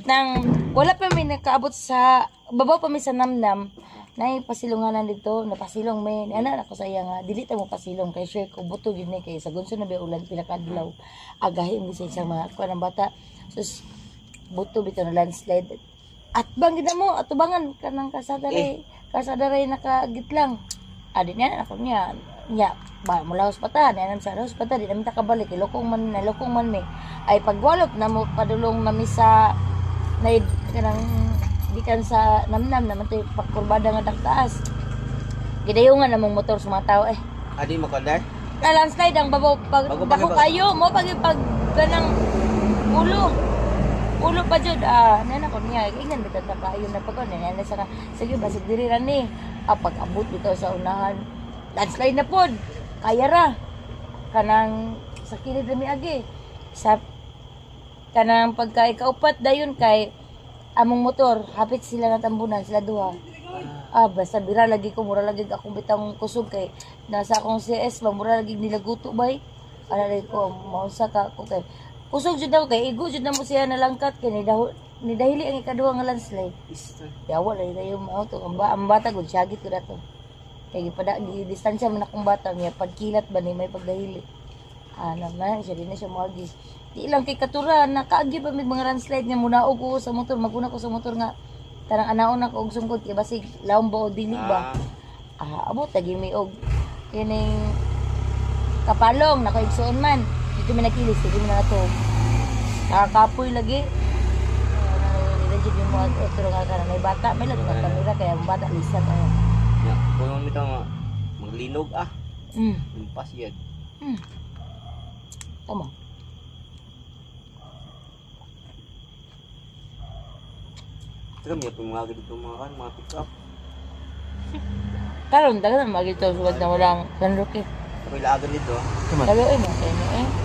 Nang wala pa may nakaabot sa babaw pa may sa namnam. Nay pasilunganan dito, napasilong may ana ako sa iya nga dili ta mo pasilong kay share ko buto gyud ni kay sa gunso na ulan pinakadlaw. Agahin mi sa isang mga kuan ng bata. Sus buto bitaw na landslide. At bang gid mo atubangan kanang kasadaray nakagitlang. Adi na ako niya ba mula hospital yan sa hospital di namin takabalik lokong man may ay pagwalop na mo padulong nami sa na kanang gikan sa namnam naman tay pagkurbada nga taktaas gidayungan namong motor sa mga tao adi makadar landslide ang babaw pag dako kayo mo pag ganang ulo pa jud nana ko niya ingan bitaw ta kayo na pagon nana sa sige basig diri ra ni pag abot bitaw sa unahan landslide na pod kaya ra kanang sa kilid rami agi sa kanang pagkaikaupat dayon kay among motor hapit sila na tambunan sila duha basta bira lagi ko mura lagi akong bitang kusog kay nasa akong CS ba mura lagi nilaguto bay ana lagi ko mausa ka ko kay kusog jud daw kay igo jud na mo siya nalangkat kay ni dahili ang ikaduha nga landslide yawa lagi dayon mo to ang bata gud syagit ko dato kaya pada distansya man akong bata niya pagkilat ba ni may pagdahili naman siya din na siya magis di lang kay katura nakaagi pa may mga landslide nga munaog ko sa motor maguna ko sa motor nga tarang anaon ako og sungkod kay basig laom ba o dili ba abot tagi mi og kining kapalong nako igsuon man dito mi nakilis dito mi nato nakakapoy lagi legit yung mga otro nga kana may bata may lagi nga kamera kaya ang bata lisan kung nito maglinog limpas yan tama ito may mga ganito mga pick up karon dagan magito suwad na walang sanruki ako'y laagan dito Kalo mo kayo